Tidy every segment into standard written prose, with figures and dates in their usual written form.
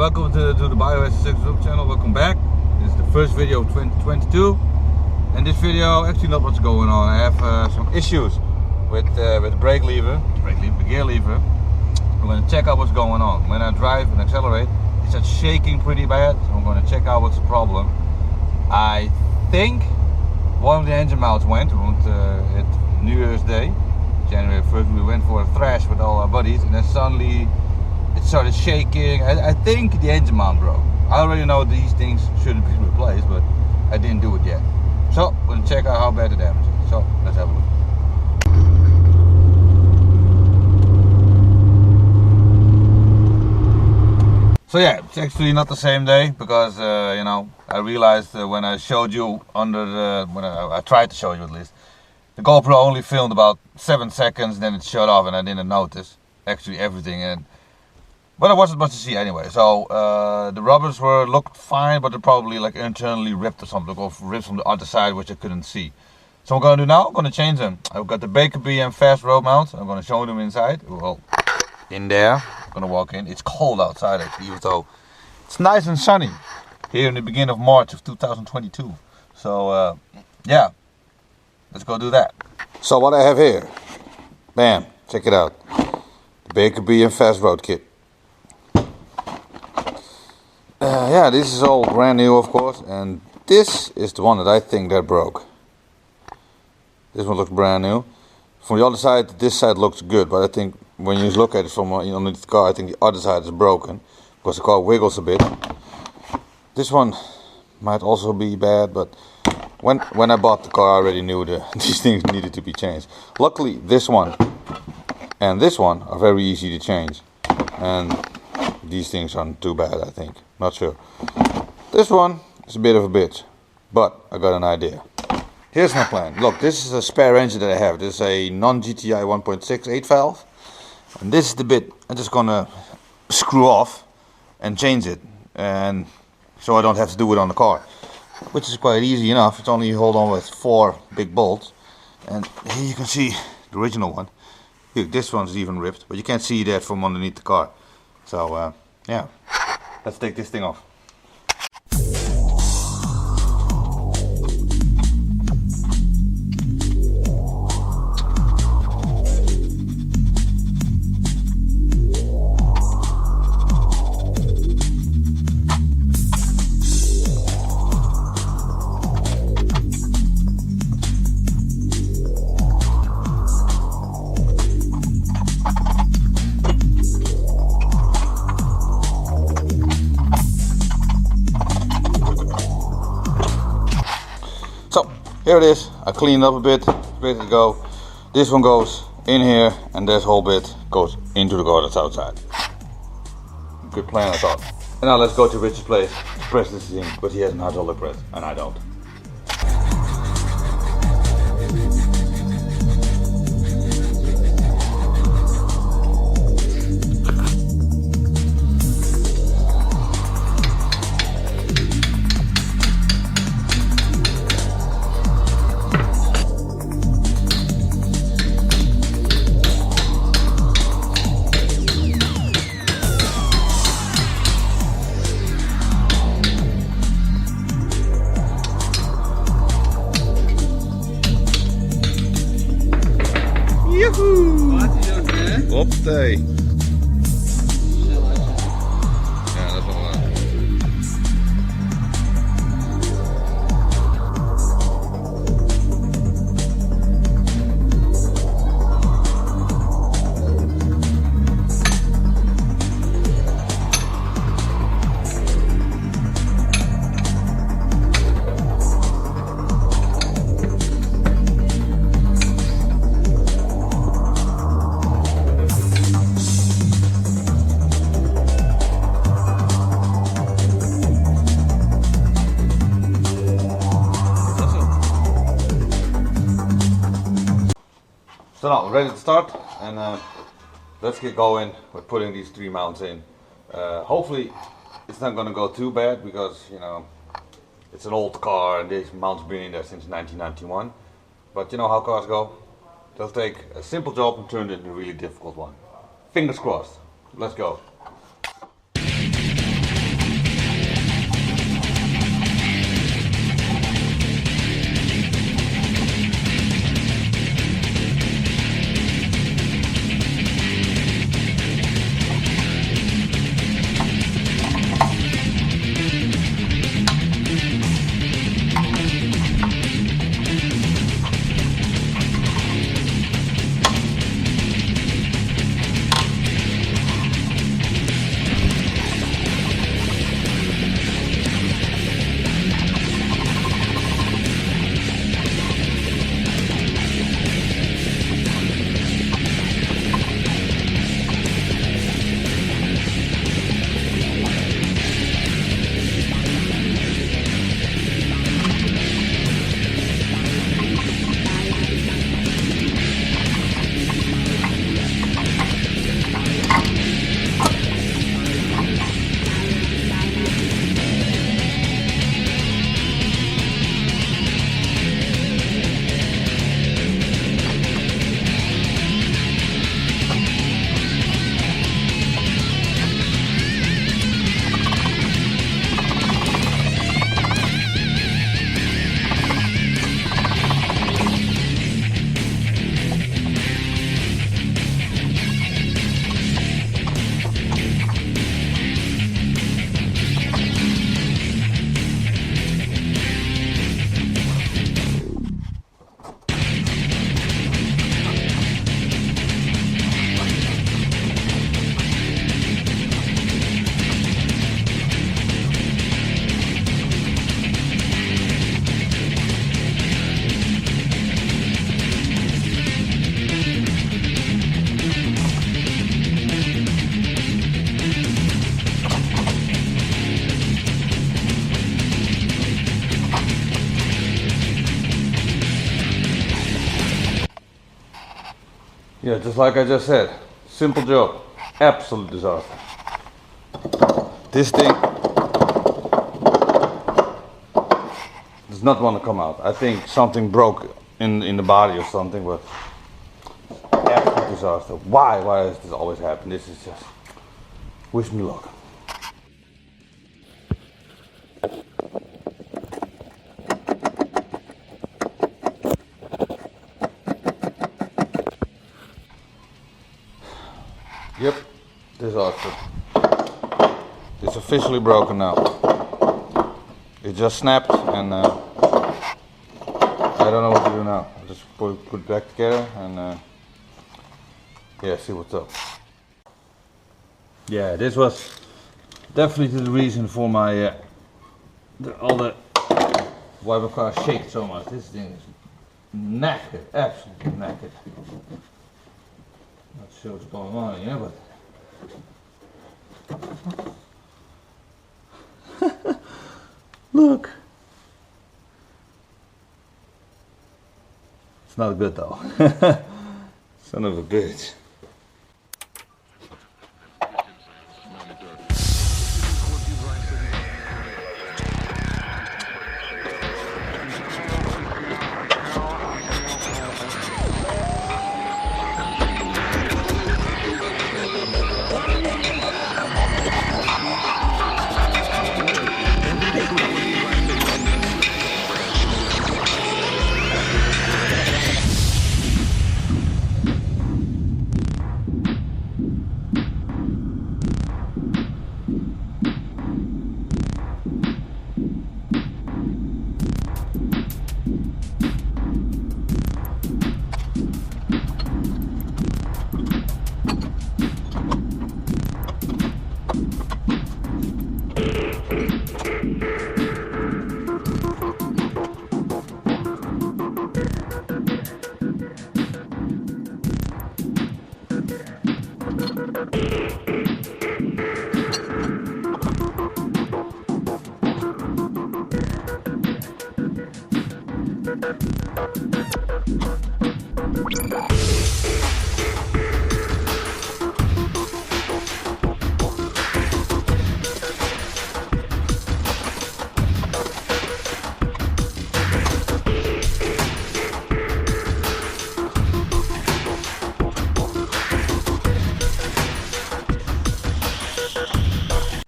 welcome to the Biohazard YouTube channel. Welcome back. This is the first video of 2022. And this video, actually not what's going on. I have some issues with the brake lever, the gear lever. I'm going to check out what's going on. When I drive and accelerate, it starts shaking pretty bad. So I'm going to check out what's the problem. I think one of the engine mounts went at New Year's Day, January 1st. We went for a thrash with all our buddies, and then suddenly it started shaking. I think the engine mount broke. I already know these things shouldn't be replaced, but I didn't do it yet. So I'm going to check out how bad the damage is. So let's have a look. So yeah, it's actually not the same day because you know, I realized when I showed you when I tried to show you at least, the GoPro only filmed about 7 seconds, then it shut off and I didn't notice actually everything. But there wasn't much to see anyway. So the rubbers looked fine, but they're probably like internally ripped or something, or ripped from the other side, which I couldn't see. So what I'm gonna do now, I'm gonna change them. I've got the Baker BM fast road mount. I'm gonna show them inside. Well, in there. I'm gonna walk in. It's cold outside actually, even though it's nice and sunny here in the beginning of March of 2022. So yeah, let's go do that. So what I have here, bam, check it out. The Baker BM fast road kit. Yeah, this is all brand new, of course, and this is the one that I think that broke. This one looks brand new. From the other side, this side looks good, but I think when you look at it from underneath the car, I think the other side is broken because the car wiggles a bit. This one might also be bad, but when I bought the car, I already knew these things needed to be changed. Luckily, this one and this one are very easy to change, and these things aren't too bad, I think. Not sure. This one is a bit of a bitch, but I got an idea. Here's my plan. Look, this is a spare engine that I have. This is a non-GTI 1.6 8 valve. And this is the bit I'm just gonna screw off and change it. And so I don't have to do it on the car. Which is quite easy enough. It's only hold on with 4 big bolts. And here you can see the original one. Here, this one's even ripped, but you can't see that from underneath the car. So yeah, let's take this thing off. So here it is. I cleaned up a bit, ready to go. This one goes in here, and this whole bit goes into the car that's outside. Good plan, I thought. And now let's go to Richard's place to press this thing, because he has an hydraulic press and I don't. Optij. Ja, dat is wel waar. So now we're ready to start, and let's get going with putting these 3 mounts in. Hopefully it's not going to go too bad because, you know, it's an old car and these mounts have been in there since 1991. But you know how cars go. They'll take a simple job and turn it into a really difficult one. Fingers crossed. Let's go. Yeah, just like I just said, simple job, absolute disaster. This thing does not want to come out. I think something broke in the body or something, but absolute disaster. Why does this always happen? This is just, wish me luck. Yep, disaster. It's officially broken now. It just snapped and I don't know what to do now. I'll just put it back together and yeah, see what's up. Yeah, this was definitely the reason for my all the why my car shakes so much. This thing is knackered, absolutely knackered. Not sure what's going on here, but look. It's not good though. Son of a bitch.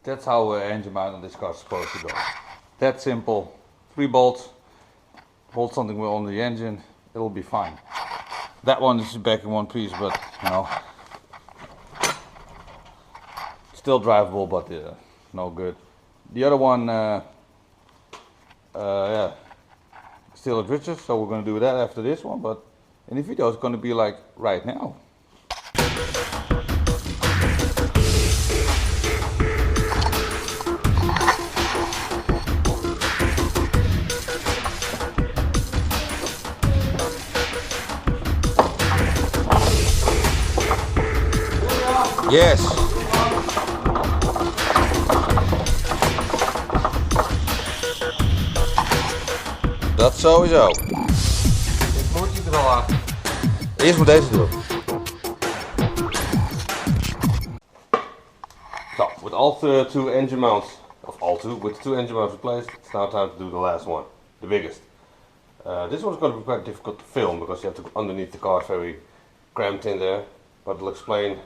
That's how engine mount on this car is supposed to go. That simple. 3 bolts. Hold something on the engine. It'll be fine. That one is back in one piece, but you know, still drivable, but no good. The other one, yeah, still at riches, so we're gonna do that after this one. But in the video, it's gonna be like right now. Yes. Dat sowieso. Dit moet je er al af. Eerst moet deze doen. So, with all two engine mounts, with 2 engine mounts replaced, it's now time to do the last one, the biggest. This one's going to be quite difficult to film because you have to underneath the car, very cramped in there, but it'll explain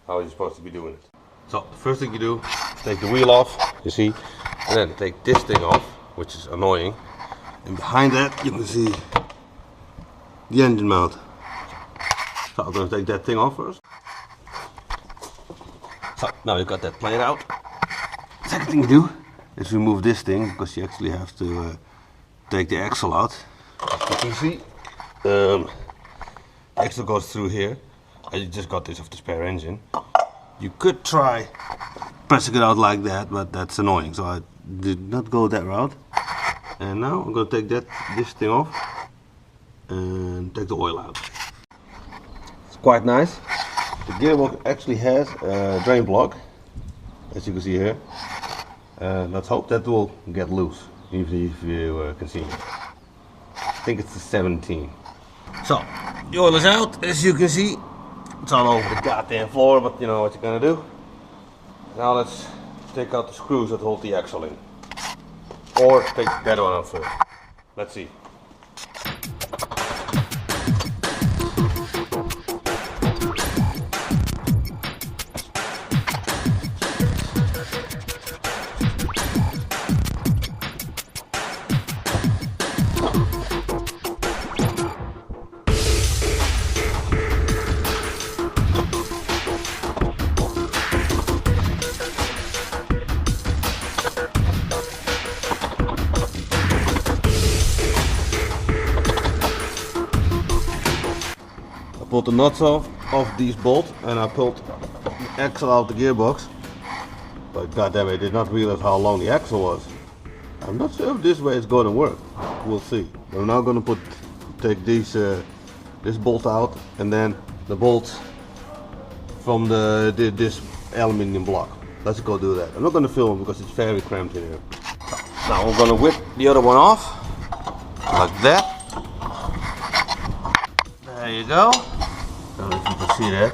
how you're supposed to be doing it. So, the first thing you do is take the wheel off, you see, and then take this thing off, which is annoying. And behind that you can see the engine mount. So I'm going to take that thing off first. So now you've got that plate out. Second thing you do is remove this thing because you actually have to take the axle out. As you can see, the axle goes through here. I just got this off the spare engine. You could try pressing it out like that, but that's annoying, so I did not go that route. And now I'm going to take this thing off and take the oil out. It's quite nice. The gearbox actually has a drain block, as you can see here. Let's hope that will get loose, if you can see it. I think it's the 17. So, the oil is out, as you can see. It's all over the goddamn floor, but you know what you're gonna do. Now let's take out the screws that hold the axle in. Or take that one out first. Let's see. Pulled the nuts off these bolts and I pulled the axle out of the gearbox. But goddamn, I did not realize how long the axle was. I'm not sure if this way is going to work. We'll see. We're now going to take these this bolt out and then the bolts from this aluminium block. Let's go do that. I'm not going to film because it's very cramped in here. Now we're going to whip the other one off like that. There you go. I don't know if you can see that.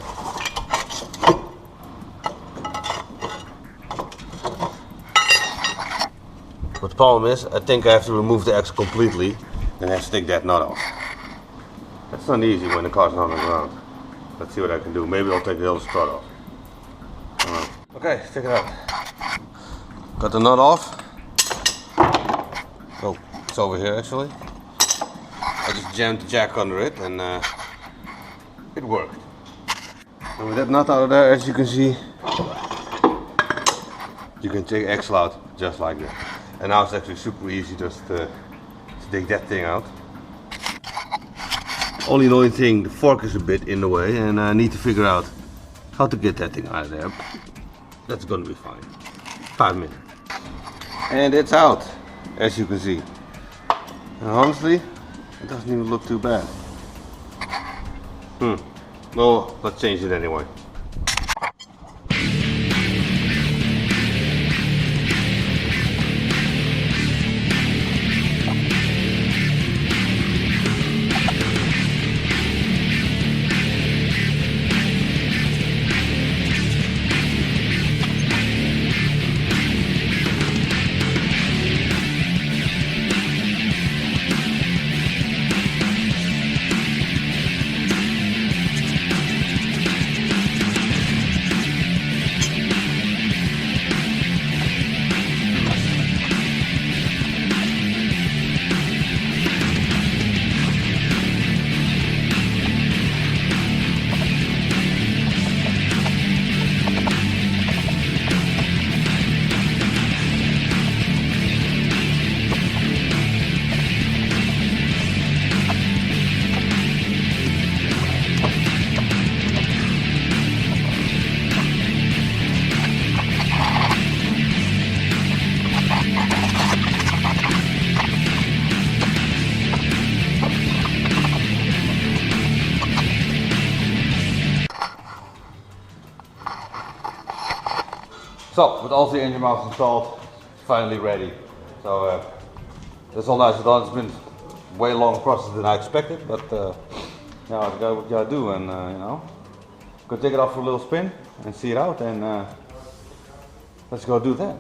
But the problem is, I think I have to remove the axle completely and have to take that nut off. That's not easy when the car's not on the ground. Let's see what I can do. Maybe I'll take the other strut off. Okay, check it out. Got the nut off. Oh, it's over here actually. I just jammed the jack under it and it worked. And with that nut out of there, as you can see, you can take the axle out just like that. And now it's actually super easy just to take that thing out. Only annoying thing, the fork is a bit in the way and I need to figure out how to get that thing out of there. That's gonna be fine. 5 minutes. And it's out, as you can see. And honestly, it doesn't even look too bad. Well, let's change it anyway. So, with all the engine mounts installed, it's finally ready. So, that's all nicely done. It's been a way longer process than I expected, but now you got what you gotta do, and you know, go take it off for a little spin and see it out, and let's go do that.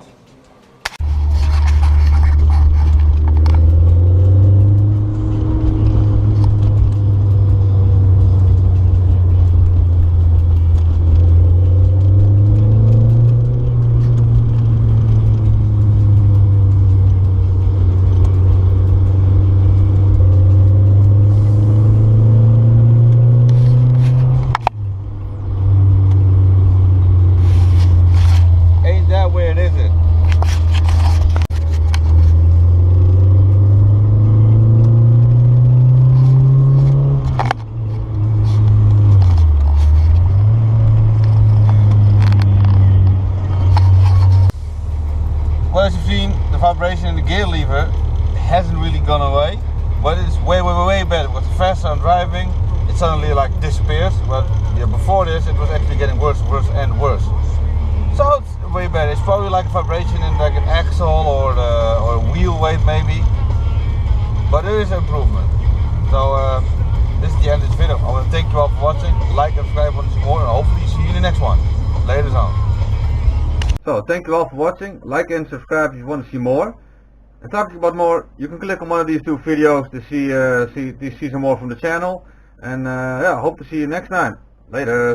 Well, as you've seen, the vibration in the gear lever hasn't really gone away, but it's way better. Because the faster I'm driving, it suddenly like disappears. But yeah, before this, it was actually getting worse and worse. So it's way better. It's probably like a vibration in like an axle or a wheel weight maybe, but there is improvement. So this is the end of this video. I want to thank you all for watching. Like and subscribe if you want to see more, and hopefully see you in the next one. Later on. So thank you all for watching. Like and subscribe if you want to see more. And talking about more, you can click on one of these two videos to see some more from the channel. And yeah, hope to see you next time. Later.